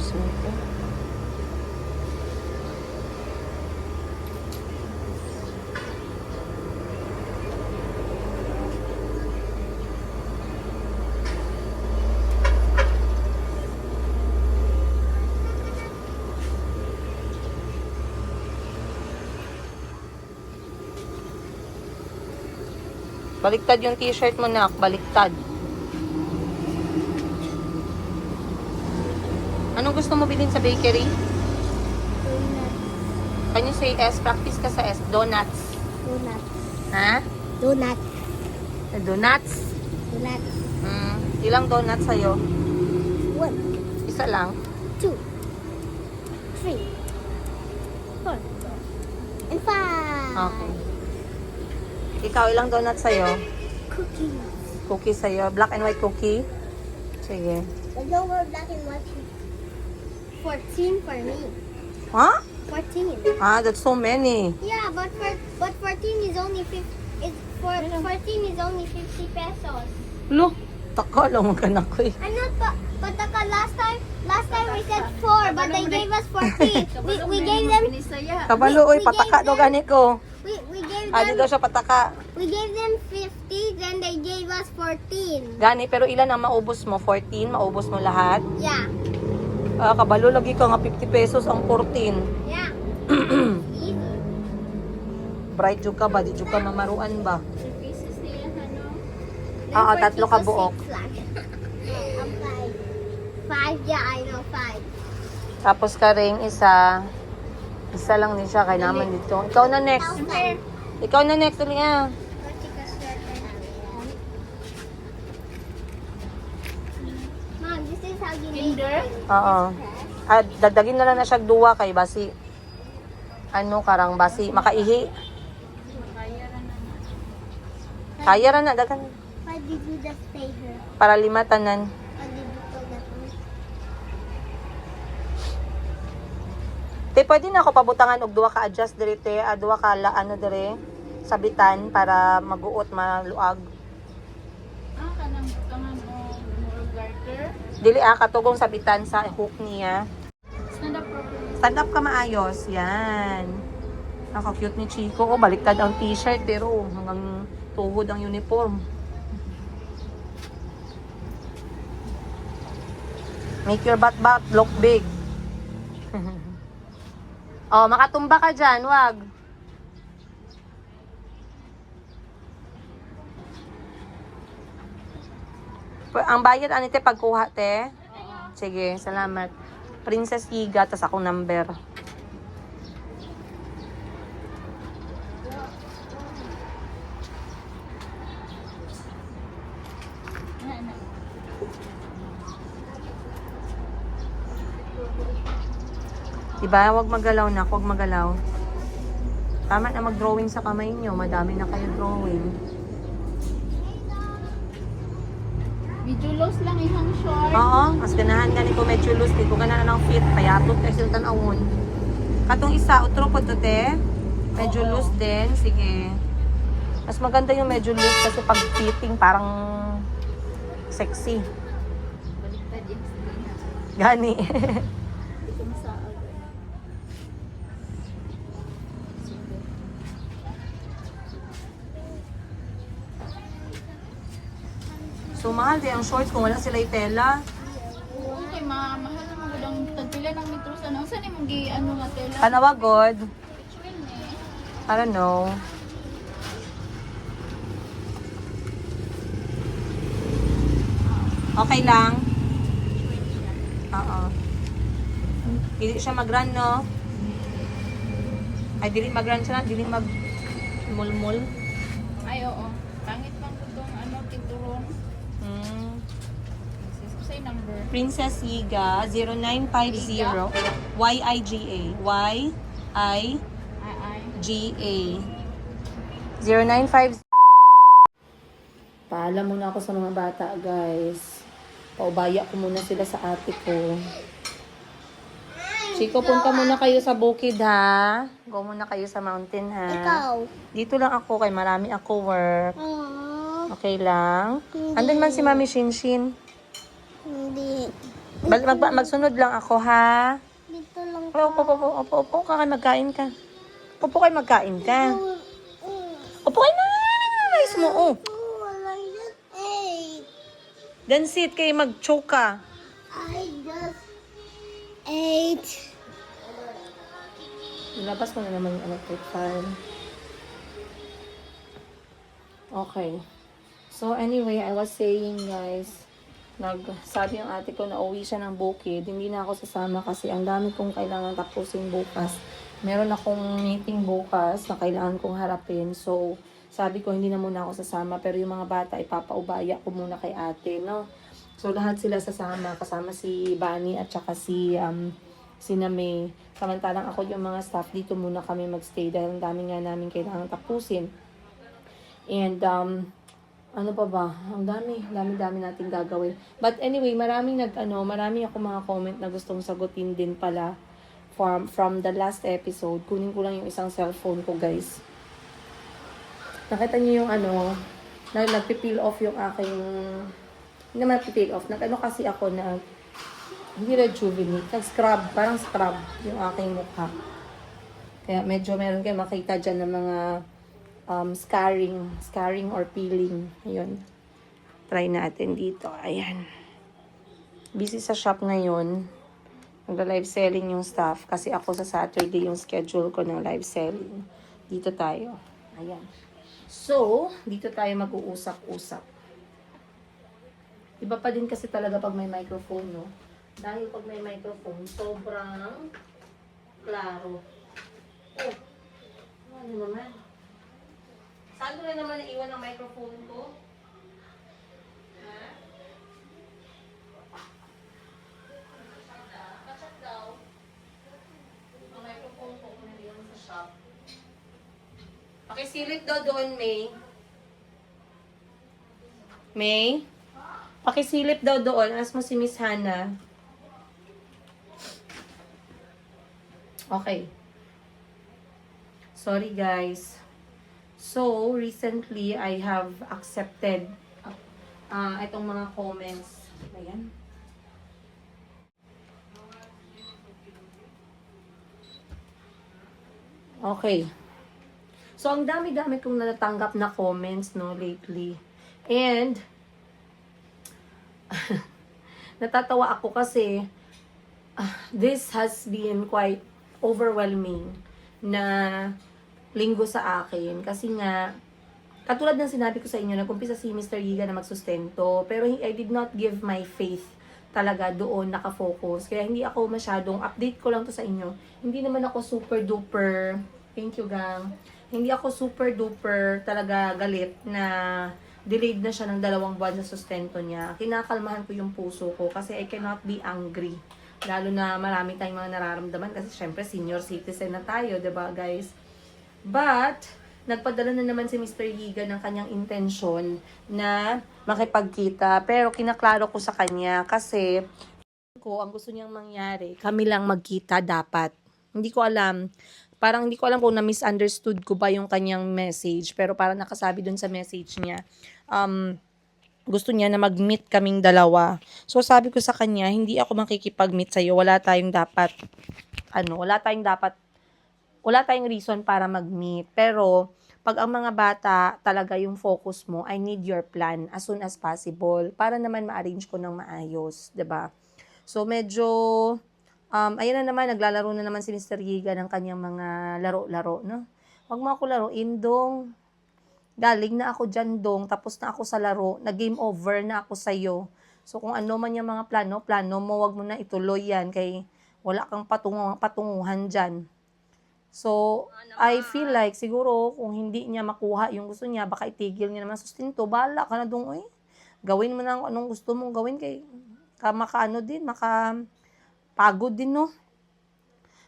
Diyos mo po. Baliktad yung t-shirt mo, nak. Baliktad. Anong gusto mo bilhin sa bakery? Donuts. Can you say S? Practice ka sa S. Donuts. Donuts. Ha? Donuts. Donuts? Donuts. Ilang donuts sa'yo? 1, Isa lang. 2, 3, 4, and 5. Okay. Ikaw, ilang donuts sa'yo? Cookies. Cookie sa'yo. Black and white cookie? Sige. The lower black and white. 14 for me. Ha? 14. Ah, that's so many. Yeah, but 14 is only 50. It's 14 is only 50 pesos. Lo, taka lang magkanak ko eh. I'm not, but the last time we said 4, but they gave us 14. we gave them. Kabalo, oy, we pataka gave daw them- gani ko. We gave Ah, di daw them. siya pataka. We gave them 50, then they gave us 14. Gani, pero ilan ang maubos mo? 14? Maubos mo lahat? Yeah. Ah, kabalo, lagi ka nga 50 pesos ang 14. Yeah. Easy. Bright jud ka ba? Di jud ka mamaruan ba? Then Oo, 14 tatlo ka to buok. 6 lang. I'm 5. 5, yeah, I know, 5. Tapos ka ring isa. Isa lang din siya, kaya naman dito. Ikaw na next. Ikaw na next, ulit nga. Mom, this is how you make it. Oo. Ah, dagdagin na lang na siya duwa kay basi. Ano, karang basi. Makaihi. Kaya ra na, dagan. Why did you just stay here? Para lima tanan. Why did you go that way? Te, pwede na ako pabutangan og duwa ka adjust dire te, duwa ka ano dire sabitan para maguot maluag. Kanang butangan o murag garter. Dili katugong sabitan sa hook niya. Stand up properly. Stand up ka maayos. Yan. Naka-cute ni Chico. Oh, baliktad ang t-shirt pero hanggang tuhod ang uniform. Make your butt look big. Oh, makatumba ka dyan. Wag. Ang bayad, anite, pagkuha, te? Sige, salamat. Princess Higa, tas akong number. Diba? Huwag magalaw na. Huwag magalaw. Tama na mag-drawing sa kamay nyo. Madami na kayo drawing. Medyo loose lang ihang short. Oo. Mas ganahan gani ko medyo loose. Di ko ganahan ng fit. Payatot kasi yung tanawon. Katong isa, utro po to, te. Medyo loose din. Sige. Mas maganda yung medyo loose kasi pag fitting parang sexy. Baliktad yung skin. Gani. Kung sa agad. So, mahal din ang shorts kung wala sila itela. Okay, mahal naman ko lang tagpila ng metro sa nang saan yung ano nga tela. Panawagod. Twin eh. I don't know. Okay lang? Oo. Dili siya mag-run, no? Ay, dili mag-run siya na. Dili mag-mulmul. Ay, oo. Pangit pang ko itong ano, tinturong. Say number. Princess Yiga, 0950. Y-I-G-A. Y-I-G-A. Ay. 0950. Paalam muna ako sa mga bata, guys. Paubaya ko muna sila sa ate ko. Chico, punta muna kayo sa bukid, ha? Go muna kayo sa mountain, ha? Ikaw. Dito lang ako, kay marami ako work. Aww. Okay lang? Hindi. Andun man si Mami Shinshin. Hindi. Magsunod lang ako, ha? Dito lang Opo ka, magkain ka. Upo kayo, magkain ka. Upo kayo na! Nice mo, oh. I just ate. Then sit kayo, mag-choke ka. I just ate. Ilabas mo na naman yung electric fan. Okay. So anyway, I was saying guys, sabi yung ate ko na uwi siya ng bukid. Hindi na ako sasama kasi ang dami kong kailangan tapusin bukas. Meron akong meeting bukas na kailangan kong harapin. So sabi ko hindi na muna ako sasama. Pero yung mga bata ipapaubaya ko muna kay ate, no? So lahat sila sasama. Kasama si Bunny at saka si May. Samantalang ako yung mga staff dito muna kami magstay dahil ang dami nga namin kailangan tapusin. And ano pa ba? Ang dami nating gagawin. But anyway, marami ako mga comment na gustong sagutin din pala from the last episode. Kunin ko lang yung isang cellphone ko, guys. Nakita niyo yung nagpipeel off yung aking, hindi naman nagpipeel off. Kasi ako na, hindi rejuvenate. Nag-scrub, parang scrub yung aking mukha. Kaya medyo meron kayo makita dyan ng mga scarring or peeling. Ayun. Try natin dito. Ayan. Busy sa shop ngayon. Nagla-live selling yung staff. Kasi ako sa Saturday yung schedule ko ng live selling. Dito tayo. Ayan. So, dito tayo mag-uusap-usap. Iba pa din kasi talaga pag may microphone, no? Dahil pag may microphone, sobrang klaro. Oh, ano naman? Saan ko na naman naiwan ang microphone ko? Ha? Kachat daw. Ang microphone ko kung naiwan sa shop. Pakisilip daw doon, May. May? Pakisilip daw doon. Ask mo si Miss Hannah. Okay. Sorry, guys. So, recently, I have accepted itong mga comments. Ayan. Okay. So, ang dami-dami kong natatanggap na comments, no, lately. And, natatawa ako kasi this has been quite overwhelming na linggo sa akin. Kasi nga, katulad ng sinabi ko sa inyo, nag-umpisa si Mr. Yiga na magsustento. Pero I did not give my faith talaga doon nakafocus. Kaya hindi ako masyadong, update ko lang to sa inyo. Hindi naman ako super duper, thank you gang, hindi ako super duper talaga galit na delayed na siya ng 2 buwan sa sustento niya. Kinakalmahan ko yung puso ko kasi I cannot be angry. Lalo na marami tayong mga nararamdaman kasi syempre senior citizen na tayo, 'di ba guys? But, nagpadala na naman si Mr. Yiga ng kanyang intensyon na makipagkita. Pero kinaklaro ko sa kanya kasi ang gusto niyang mangyari, kami lang magkita dapat. Hindi ko alam. Parang hindi ko alam kung na-misunderstood ko ba yung kanyang message. Pero parang nakasabi dun sa message niya. Gusto niya na mag-meet kaming dalawa. So sabi ko sa kanya, hindi ako makikipag-meet sa'yo. Wala tayong reason para mag-meet. Pero, pag ang mga bata talaga yung focus mo, I need your plan as soon as possible para naman ma-arrange ko ng maayos, 'di ba? So, medyo, ayun na naman, naglalaro na naman si Mr. Yiga ng kanyang mga laro-laro, no? Huwag mo ako laruin, dong. Galing na ako dyan, dong. Tapos na ako sa laro. Nag-game over na ako sa'yo. So, kung ano man yung mga plano mo, wag mo na ituloy yan kay wala kang patunguhan dyan. So, I feel like, siguro, kung hindi niya makuha yung gusto niya, baka itigil niya naman sustento, bahala ka na doon, gawin mo na anong gusto mong gawin, kay makapagod din, no?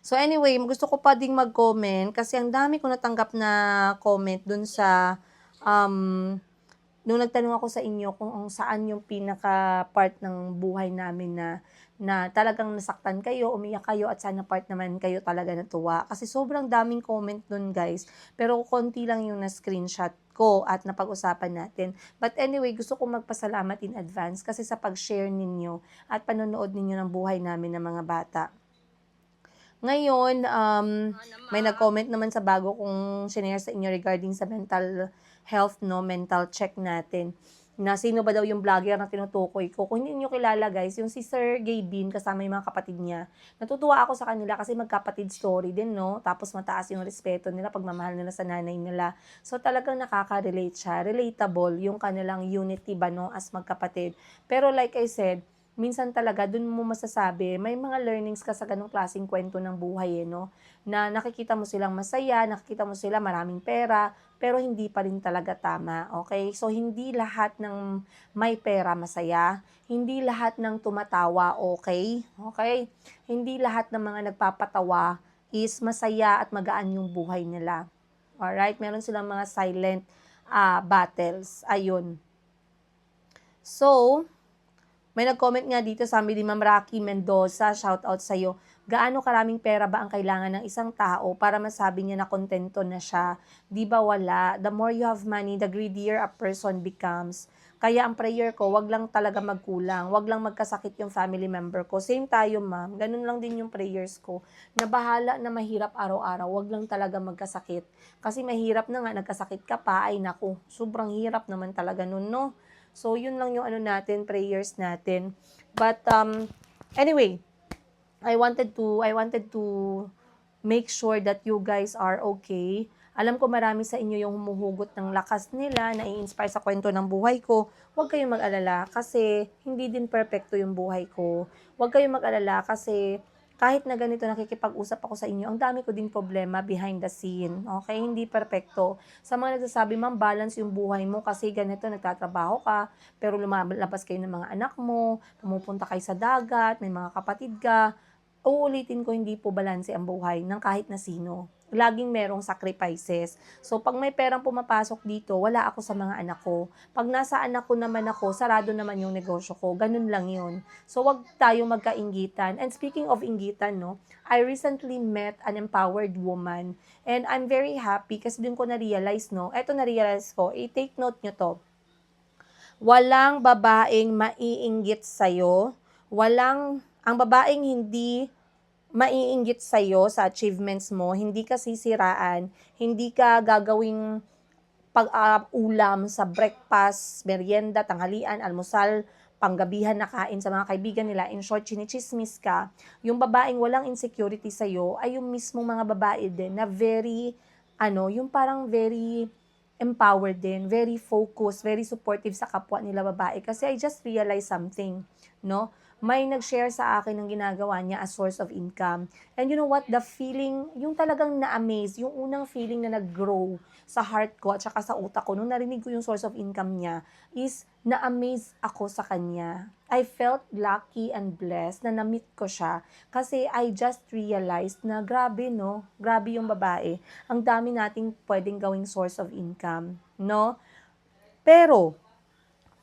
So, anyway, gusto ko pa ding mag-comment, kasi ang dami ko natanggap na comment dun sa, nung nagtanong ako sa inyo kung saan yung pinaka-part ng buhay namin na talagang nasaktan kayo, umiyak kayo, at sana part naman kayo talaga natuwa. Kasi sobrang daming comment dun, guys. Pero konti lang yung na-screenshot ko at napag-usapan natin. But anyway, gusto kong magpasalamat in advance kasi sa pag-share ninyo at panonood ninyo ng buhay namin ng mga bata. Ngayon, may nag-comment naman sa bago kong shinare sa inyo regarding sa mental health, no, mental check natin. Na sino ba daw yung vlogger na tinutukoy ko. Kung hindi niyo kilala guys, yung si Sir Gay Bean kasama yung mga kapatid niya. Natutuwa ako sa kanila kasi magkapatid story din, no? Tapos mataas yung respeto nila, pagmamahal nila sa nanay nila. So talagang nakaka-relate siya. Relatable yung kanilang unity ba, no? As magkapatid. Pero like I said, minsan talaga dun mo masasabi, may mga learnings ka sa ganung klaseng kwento ng buhay, no? Na nakikita mo silang masaya, nakikita mo sila maraming pera, pero hindi pa rin talaga tama, okay? So, hindi lahat ng may pera masaya, hindi lahat ng tumatawa okay, okay? Hindi lahat ng mga nagpapatawa is masaya at magaan yung buhay nila. Alright? Meron silang mga silent battles. Ayun. So, may nag-comment nga dito, sabi ni Ma'am Rocky Mendoza, shout out sa'yo. Gaano karaming pera ba ang kailangan ng isang tao para masabi niya na kontento na siya? Di ba wala? The more you have money, the greedier a person becomes. Kaya ang prayer ko, wag lang talaga magkulang. Wag lang magkasakit yung family member ko. Same tayo, ma'am. Ganun lang din yung prayers ko. Na bahala na mahirap araw-araw, wag lang talaga magkasakit. Kasi mahirap na nga, nagkasakit ka pa, ay naku, sobrang hirap naman talaga nun, no? So, yun lang yung natin, prayers natin. But, anyway, I wanted to make sure that you guys are okay. Alam ko marami sa inyo yung humuhugot ng lakas nila, nai-inspire sa kwento ng buhay ko. Huwag kayong mag-alala kasi hindi din perfecto yung buhay ko. Huwag kayong mag-alala kasi kahit na ganito nakikipag-usap ako sa inyo, ang dami ko ding problema behind the scene. Okay? Hindi perfecto. Sa mga nagsasabi, ma'am, balance yung buhay mo kasi ganito, nagtatrabaho ka, pero lumalabas kayo ng mga anak mo, pumupunta kayo sa dagat, may mga kapatid ka. Uulitin ko, hindi po balanse ang buhay ng kahit na sino. Laging merong sacrifices. So, pag may perang pumapasok dito, wala ako sa mga anak ko. Pag nasa anak ko naman ako, sarado naman yung negosyo ko. Ganun lang yun. So, wag tayo magkainggitan. And speaking of inggitan, no, I recently met an empowered woman. And I'm very happy kasi din ko na-realize, no, eto na-realize ko, take note nyo to. Walang babaeng maiinggit sa'yo. Ang babaeng hindi maiinggit sa'yo sa achievements mo, hindi ka sisiraan, hindi ka gagawing pag-ulam sa breakfast, merienda, tanghalian, almusal, panggabihan na kain sa mga kaibigan nila. In short, chinichismis ka. Yung babaeng walang insecurity sa'yo ay yung mismong mga babae din na very, yung parang very empowered din, very focused, very supportive sa kapwa nila babae. Kasi I just realized something, no? May nag-share sa akin ng ginagawa niya as source of income. And you know what? The feeling, yung talagang na-amaze, yung unang feeling na nag-grow sa heart ko at saka sa utak ko, nung narinig ko yung source of income niya, is na-amaze ako sa kanya. I felt lucky and blessed na na-meet ko siya. Kasi I just realized na grabe, no? Grabe yung babae. Ang dami nating pwedeng gawing source of income, no? Pero,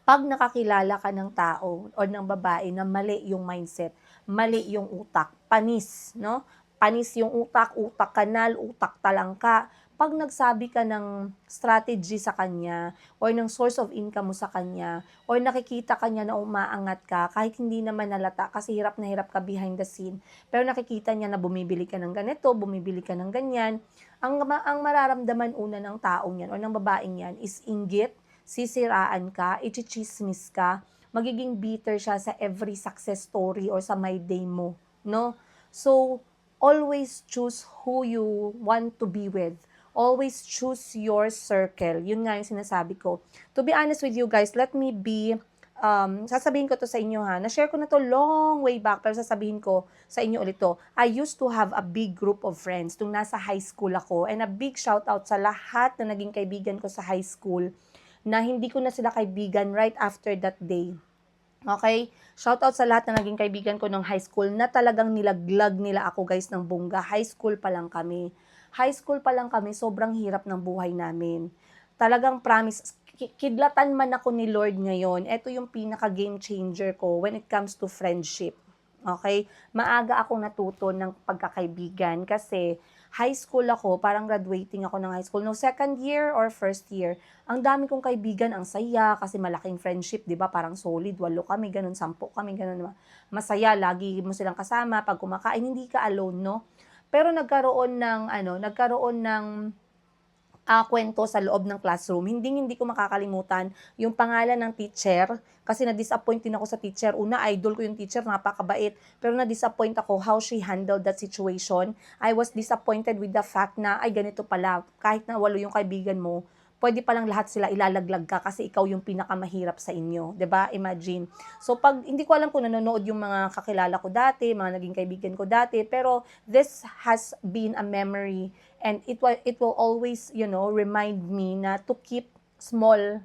pag nakakilala ka ng tao o ng babae na mali yung mindset, mali yung utak, panis, no? Panis yung utak, utak kanal, utak talangka. Pag nagsabi ka ng strategy sa kanya or ng source of income mo sa kanya or nakikita kanya na umaangat ka kahit hindi naman nalata kasi hirap na hirap ka behind the scene, pero nakikita niya na bumibili ka ng ganito, bumibili ka ng ganyan, ang mararamdaman una ng taong yan o ng babaeng yan is inggit, sisiraan ka, ichichismis ka, magiging bitter siya sa every success story or sa my day mo, no? So, always choose who you want to be with. Always choose your circle. Yun nga yung sinasabi ko. To be honest with you guys, let me be, sasabihin ko to sa inyo ha, na-share ko na to long way back, pero sasabihin ko sa inyo ulit to. I used to have a big group of friends nung nasa high school ako, and a big shout out sa lahat na naging kaibigan ko sa high school, na hindi ko na sila kaibigan right after that day. Okay? Shout out sa lahat na naging kaibigan ko ng high school na talagang nilaglag nila ako guys ng bongga. High school pa lang kami. High school pa lang kami, sobrang hirap ng buhay namin. Talagang promise, kidlatan man ako ni Lord ngayon, ito yung pinaka game changer ko when it comes to friendship. Okay? Maaga akong natuto ng pagkakaibigan kasi high school ako, parang graduating ako ng high school. No, second year or first year, ang dami kong kaibigan, ang saya, kasi malaking friendship, di ba? Parang solid, 8 kami, ganun, 10 kami, ganun. Masaya, lagi mo silang kasama, pag kumakain, hindi ka alone, no? Pero nagkaroon ng kwento sa loob ng classroom. Hindi ko makakalimutan yung pangalan ng teacher kasi na-disappoint din ako sa teacher. Una, idol ko yung teacher, napakabait. Pero na-disappoint ako how she handled that situation. I was disappointed with the fact na, ay ganito pala, kahit na 8 yung kaibigan mo, pwede palang lahat sila ilalaglag ka kasi ikaw yung pinakamahirap sa inyo. 'Di ba? Imagine. So, pag, hindi ko alam kung nanonood yung mga kakilala ko dati, mga naging kaibigan ko dati, pero this has been a memory and it will always, remind me na to keep small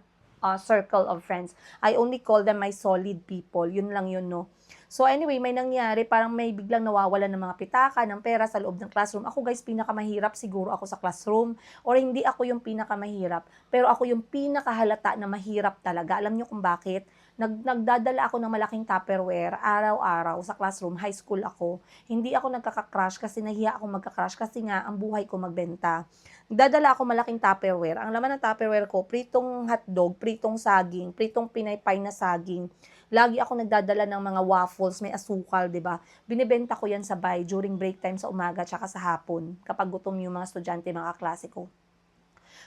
circle of friends. I only call them my solid people. Yun lang yun, no? So anyway, may nangyari, parang may biglang nawawalan ng mga pitaka, ng pera sa loob ng classroom. Ako guys, pinakamahirap siguro ako sa classroom, or hindi ako yung pinakamahirap, pero ako yung pinakahalata na mahirap talaga. Alam niyo kung bakit? Nagdadala ako ng malaking Tupperware araw-araw sa classroom. High school ako. Hindi ako nagkaka-crush kasi nahiya ako magka-crush kasi nga ang buhay ko magbenta. Nagdadala ako malaking Tupperware. Ang laman ng Tupperware ko, pritong hotdog, pritong saging, pritong pinaypay na saging. Lagi ako nagdadala ng mga waffles, may asukal, 'di ba? Binebenta ko 'yan sa bahay during break time sa umaga tsaka sa hapon kapag gutom yung mga estudyante, mga kaklase ko.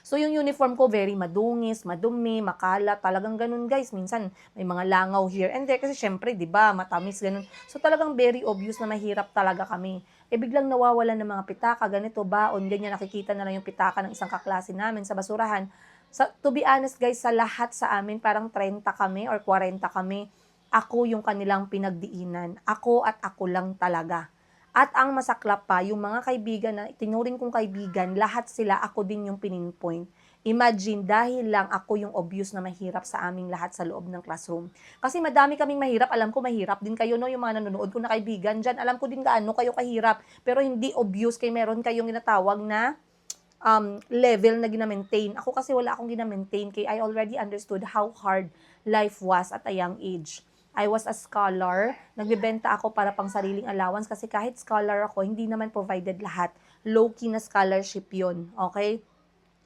So, yung uniform ko, very madungis, madumi, makalat, talagang ganun, guys. Minsan, may mga langaw here and there, kasi syempre, di ba, matamis, ganun. So, talagang very obvious na mahirap talaga kami. Biglang nawawalan ng mga pitaka, ganito, baon, ganyan, nakikita na lang yung pitaka ng isang kaklase namin sa basurahan. To be honest, guys, sa lahat sa amin, parang 30 kami or 40 kami, ako yung kanilang pinagdiinan. Ako at ako lang talaga. At ang masaklap pa, yung mga kaibigan na tinuring kong kaibigan, lahat sila ako din yung pinpoint. Imagine, dahil lang ako yung obvious na mahirap sa aming lahat sa loob ng classroom. Kasi madami kaming mahirap, alam ko mahirap din kayo, no, yung mga nanonood ko na kaibigan dyan, alam ko din gaano kayo kahirap, pero hindi obvious kay meron kayong ginatawag na level na ginamaintain. Ako kasi wala akong ginamaintain, kay I already understood how hard life was at a young age. I was a scholar, nagbebenta ako para pang sariling allowance kasi kahit scholar ako, hindi naman provided lahat. Low-key na scholarship yun, okay?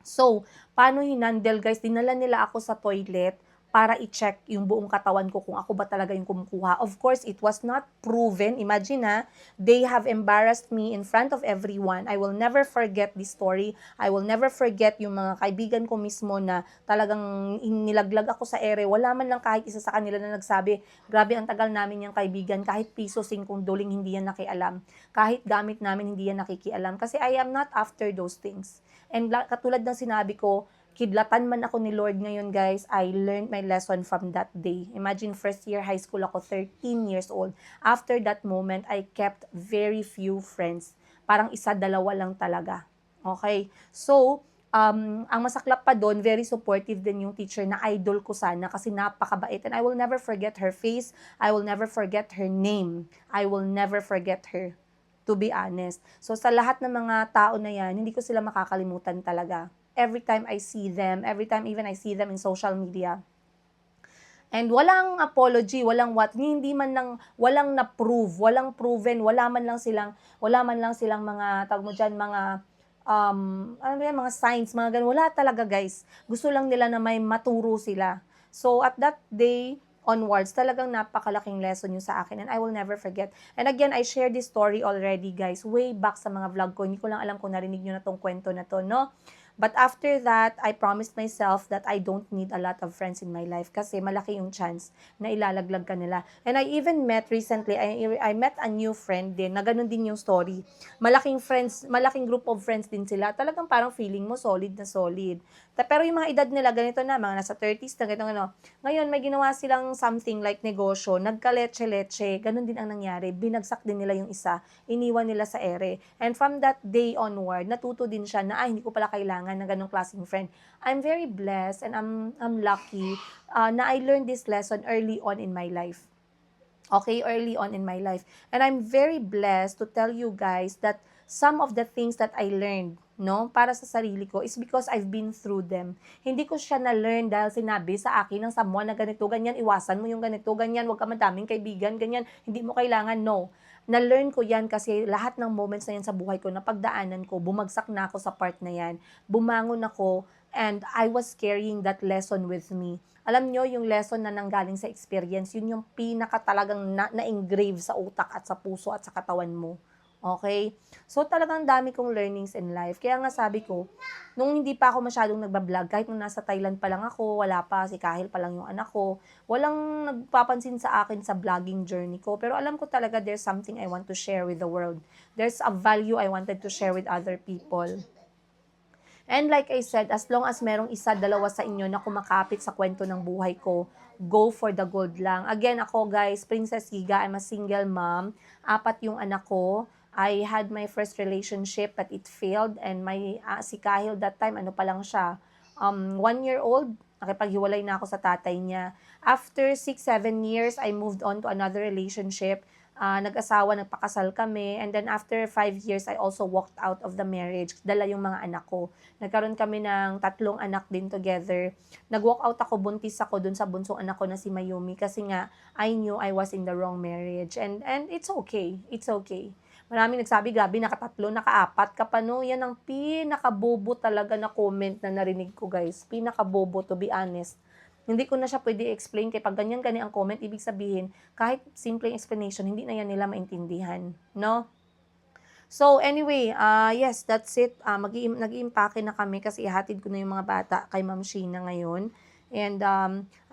So, paano hinandle, guys? Dinala nila ako sa toilet para i-check yung buong katawan ko kung ako ba talaga yung kumukuha. Of course, it was not proven. Imagine they have embarrassed me in front of everyone. I will never forget this story. I will never forget yung mga kaibigan ko mismo na talagang nilaglag ako sa ere. Wala man lang kahit isa sa kanila na nagsabi, grabe ang tagal namin yung kaibigan, kahit piso 5 duling hindi yan nakialam. Kahit gamit namin hindi yan nakikialam. Kasi I am not after those things. And katulad ng sinabi ko, kidlatan man ako ni Lord ngayon, guys, I learned my lesson from that day. Imagine, first year high school ako, 13 years old. After that moment, I kept very few friends. Parang 1-2 lang talaga. Okay? So, ang masaklap pa doon, very supportive din yung teacher na idol ko sana kasi napakabait. And I will never forget her face. I will never forget her name. I will never forget her, to be honest. So, sa lahat ng mga tao na yan, hindi ko sila makakalimutan talaga. Every time I see them, every time even I see them in social media. And walang apology, walang hindi man lang, walang na-prove, walang proven, wala man lang silang mga, tawag mo dyan, mga, mga signs, mga ganun. Wala talaga, guys. Gusto lang nila na may maturo sila. So, at that day, onwards, talagang napakalaking lesson yun sa akin and I will never forget. And again, I shared this story already, guys, way back sa mga vlog ko. Hindi ko lang alam kung narinig nyo na tong kwento na to, no? But after that, I promised myself that I don't need a lot of friends in my life kasi malaki yung chance na ilalaglag ka nila. And I even met recently, I met a new friend din, na ganun din yung story. Malaking group of friends din sila. Talagang parang feeling mo solid na solid. Pero yung mga edad nila, ganito na, mga nasa 30s na, ganito, ano. Ngayon, may ginawa silang something like negosyo, nagka-leche-leche, ganun din ang nangyari. Binagsak din nila yung isa, iniwan nila sa ere. And from that day onward, natuto din siya na, hindi ko pala kailangan na ganong klaseng friend. I'm very blessed and I'm lucky na I learned this lesson early on in my life. Okay, early on in my life. And I'm very blessed to tell you guys that some of the things that I learned, no, para sa sarili ko is because I've been through them. Hindi ko siya na-learn dahil sinabi sa akin ng someone na ganito, ganyan, iwasan mo yung ganito, ganyan, huwag ka madaming kaibigan, ganyan, hindi mo kailangan, no. Na-learn ko yan kasi lahat ng moments na yan sa buhay ko, napagdaanan ko, bumagsak na ako sa part na yan, bumangon ako, and I was carrying that lesson with me. Alam nyo, yung lesson na nanggaling sa experience, yun yung pinaka talagang na-engrave sa utak at sa puso at sa katawan mo. Okay? So, talagang dami kong learnings in life. Kaya nga sabi ko, nung hindi pa ako masyadong nagbablog, kahit nung nasa Thailand pa lang ako, wala pa, si Kahil pa lang yung anak ko, walang nagpapansin sa akin sa vlogging journey ko. Pero alam ko talaga there's something I want to share with the world. There's a value I wanted to share with other people. And like I said, as long as merong isa, dalawa sa inyo na kumakapit sa kwento ng buhay ko, go for the gold lang. Again, ako guys, Princess Giga, I'm a single mom. 4 yung anak ko. I had my first relationship but it failed, and my si Kahil that time, ano pa lang siya, 1 year old, nakipaghiwalay na ako sa tatay niya. After 6-7 years, I moved on to another relationship. Nag-asawa, nagpakasal kami, and then after 5 years, I also walked out of the marriage. Dala yung mga anak ko. Nagkaroon kami ng 3 anak din together. Nag-walk out ako, buntis ako dun sa bunsong anak ko na si Mayumi kasi nga, I knew I was in the wrong marriage. And it's okay. It's okay. Maraming nagsabi, grabe, naka-3, naka-4 ka pa, no? Yan ang pinaka-bobo talaga na comment na narinig ko, guys. Pinaka-bobo, to be honest. Hindi ko na siya pwede explain kaya pag ganyan-ganyan ang comment, ibig sabihin, kahit simple explanation, hindi na yan nila maintindihan, no? So, anyway, yes, that's it. Nag-iimpake na kami kasi ihatid ko na yung mga bata kay Ma'am Sheena ngayon. And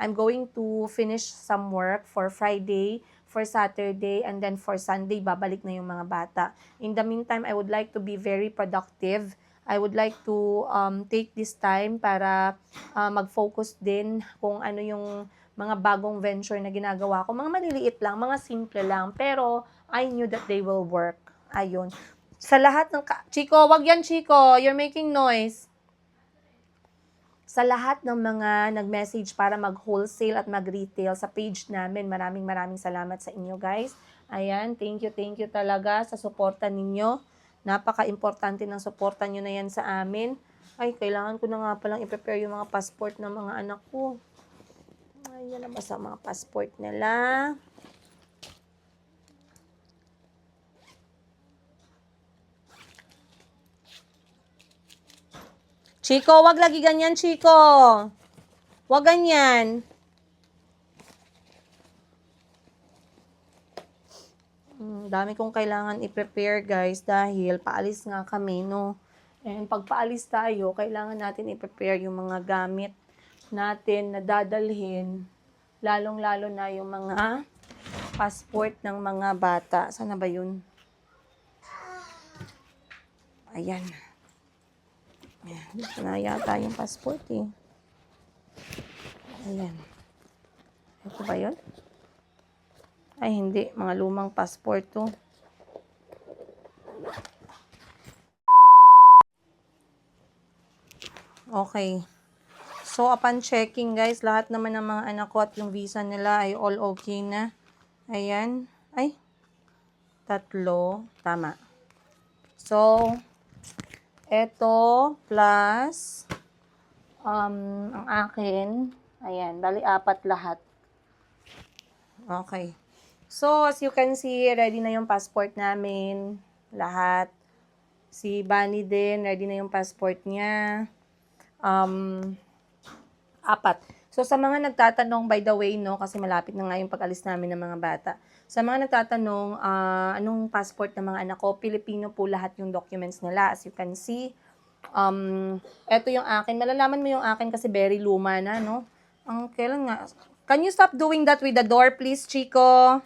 I'm going to finish some work for Friday, for Saturday, and then for Sunday, babalik na yung mga bata. In the meantime, I would like to be very productive. I would like to take this time para mag-focus din kung ano yung mga bagong venture na ginagawa ko. Mga maliliit lang, mga simple lang, pero I knew that they will work. Ayun. Sa lahat ng... Chico, wag yan, Chico. You're making noise. Sa lahat ng mga nag-message para mag-wholesale at mag-retail sa page namin, maraming salamat sa inyo, guys. Ayan, thank you talaga sa suporta ninyo. Napaka-importante ng suporta nyo na yan sa amin. Ay, kailangan ko na nga palang i-prepare yung mga passport ng mga anak ko. Ay, yan na ba sa mga passport nila? Chico, wag lagi ganyan, Chico. Wag ganyan. Dami kong kailangan i-prepare, guys, dahil paalis nga kami, no? And pag paalis tayo, kailangan natin i-prepare yung mga gamit natin na dadalhin, lalong-lalo na yung mga passport ng mga bata. Sana ba yun? Ayan. Ayan, dito na yata yung passport eh. Ayan. Ito ba yun? Ay, hindi. Mga lumang passport to. Okay. So, upon checking, guys, lahat naman ng mga anak ko at yung visa nila ay all okay na. Ayan. Ay. 3. Tama. So, eto plus ang akin, ayan, bali 4 lahat. Okay. So, as you can see, ready na yung passport namin. Lahat. Si Bunny din, ready na yung passport niya. 4. So, sa mga nagtatanong, by the way, no, kasi malapit na nga yung pag-alis namin ng mga bata. Sa mga nagtatanong, anong passport ng mga anak ko, Pilipino po lahat yung documents nila. As you can see, eto yung akin. Malalaman mo yung akin kasi very luma na, no? Ang kailan nga? Can you stop doing that with the door, please, Chico?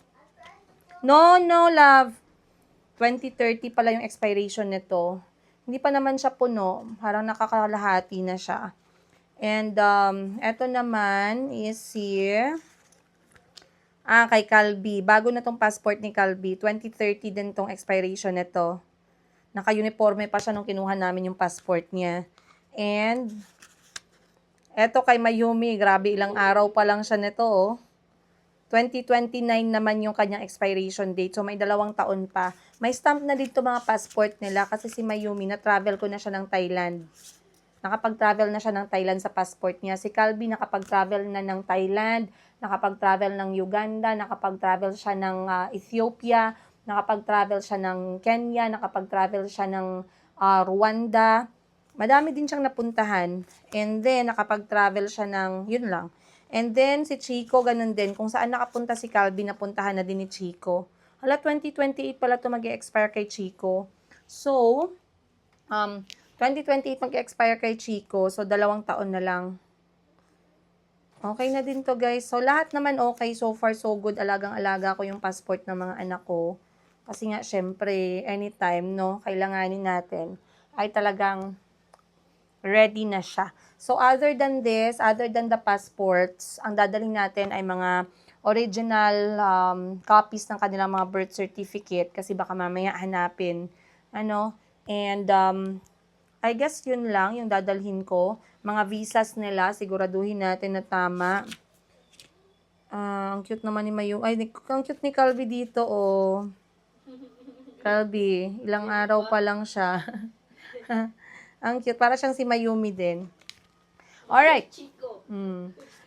No, love. 2030 pala yung expiration nito. Hindi pa naman siya puno. Parang nakakalahati na siya. And, eto naman is here. Kay Calby. Bago na tong passport ni Calby. 2030 din tong expiration nito. Naka-uniforme pa siya nung kinuha namin yung passport niya. And, eto kay Mayumi. Grabe, ilang araw pa lang siya nito, oh. 2029 naman yung kanyang expiration date. So, may 2 taon pa. May stamp na dito mga passport nila kasi si Mayumi, na-travel ko na siya ng Thailand. Nakapag-travel na siya ng Thailand sa passport niya. Si Calby, nakapag-travel na ng Thailand, nakapag-travel ng Uganda, nakapag-travel siya ng Ethiopia, nakapag-travel siya ng Kenya, nakapag-travel siya ng Rwanda. Madami din siyang napuntahan. And then, nakapag-travel siya ng, yun lang. And then, si Chico, ganun din. Kung saan nakapunta si Calby, napuntahan na din ni Chico. 2028 pala ito mag-expire kay Chico. So, 2028 mag-expire kay Chico. So, 2 taon na lang. Okay na din to guys. So, lahat naman okay. So far, so good. Alagang-alaga ko yung passport ng mga anak ko. Kasi nga, syempre, anytime, no, kailanganin natin, ay talagang ready na siya. So, other than this, other than the passports, ang dadaling natin ay mga original copies ng kanilang mga birth certificate kasi baka mamaya hanapin. And, I guess yun lang yung dadalhin ko. Mga visas nila, siguraduhin natin na tama. Ang cute naman ni Mayu. Ay, ang cute ni Calby dito, oh. Calby, ilang araw pa lang siya. Ang cute. Para siyang si Mayumi din. Alright.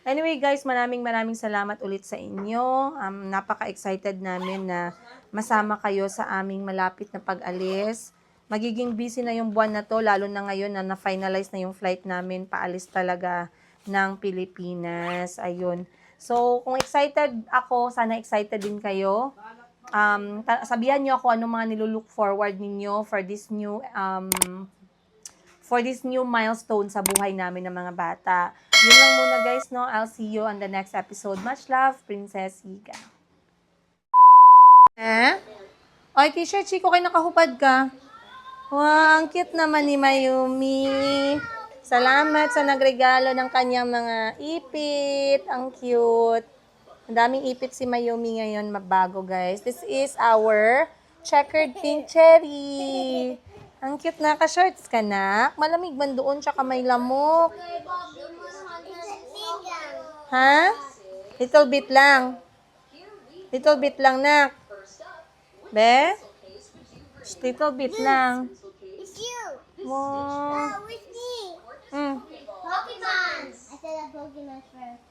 Anyway, guys, maraming salamat ulit sa inyo. Napaka-excited namin na masama kayo sa aming malapit na pag-alis. Magiging busy na yung buwan na to, lalo na ngayon na na-finalize na yung flight namin paalis talaga ng Pilipinas. Ayun. So, kung excited ako, sana excited din kayo. Sabihan nyo ako ano mga nilulook forward ninyo for this new milestone sa buhay namin ng mga bata. Yun lang muna guys, no? I'll see you on the next episode. Much love, Princess Higa. Oy, t-shirt, Chico, kayo nakahupad ka. Wow, ang cute naman ni Mayumi. Salamat sa nagregalo ng kanyang mga ipit. Ang cute. Ang daming ipit si Mayumi ngayon, mabago guys. This is our checkered pink cherry. Ang cute, naka-shorts ka na. Malamig man doon, tsaka may lamok. Ha? Little bit lang. Little bit lang, nak. Be? Little bit lang. It's you. Wow. With me. Pokemon. I said a Pokemon first.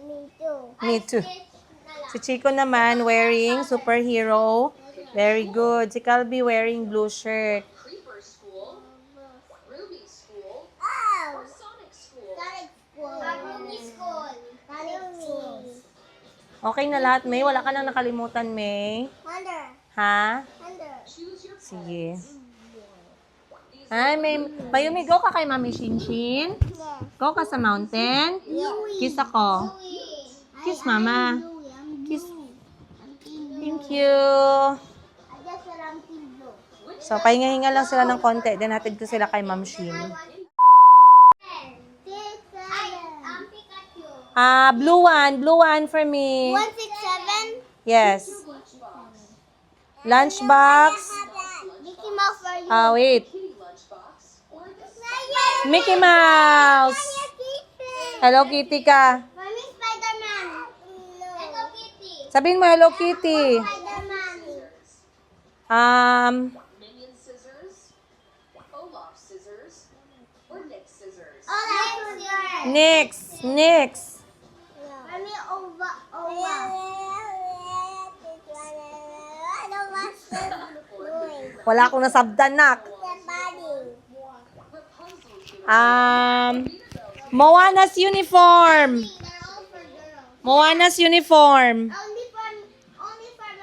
Me too. Me too. Si Chico naman wearing superhero. Very good. Si Calby wearing blue shirt. Oh. Sonic School. Ruby School. Okay na lahat, May? Wala ka nang nakalimutan, May? Thunder. Ha? Thunder. Sige. Ay, Mayumi, go ka kay Mami Shinshin. Go ka sa mountain. Kiss ako. Kiss, Mama. Kiss. Thank you. So, pahinga-hinga lang sila ng konti. Then, hatid ko sila kay Ma'am Shin. Blue one for me. 167. Yes. Lunchbox. Mickey Mouse for you. Wait. Mickey Mouse. Hello Kitty ka. Mommy, Spider-Man. Hello Kitty. Sabihin mo Hello Kitty. Spider-Man. Minion scissors, Olaf scissors, or Nick scissors. Olaf scissors. Next. Mommy, Ova. Wala akong nasabdan, nak. Moana's uniform. Moana's uniform. Only for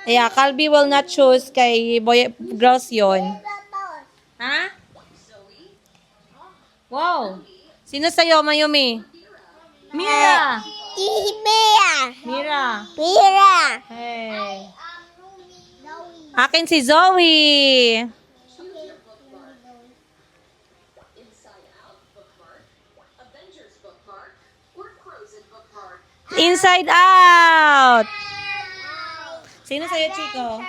Yeah, Calby will not choose kay girls yun. Ha? Wow. Sino sa'yo, Mayumi? Mira. Mira. Hey. Akin si Zoe. Inside Out bookmark, Avengers bookmark, or Frozen bookmark. Inside Out. Sino sa'yo, Chico?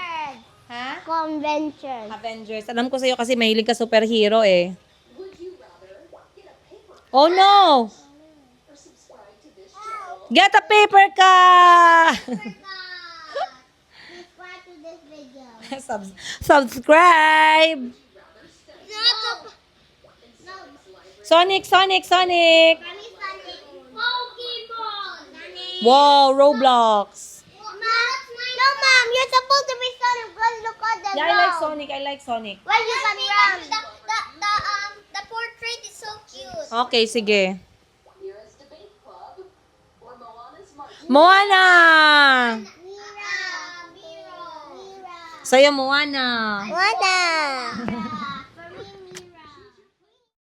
Ha? Convention. Avengers. Alam ko sa'yo kasi mahilig ka superhero eh. Would you rather get a paper Oh no! or subscribe to this channel? Get a paper ka! Subscribe to this video. Subscribe! Sonic! Mommy, Sonic. Pokemon. Wow, Roblox. No, No, Mom, you're supposed to be Sonic because look at the Yeah, I like Sonic. I like Sonic. Where you can run. The portrait is so cute. Okay, sige. Mira's Debate Club, or Moana's March. Moana! Mira. Sa'yo, Moana. Wala.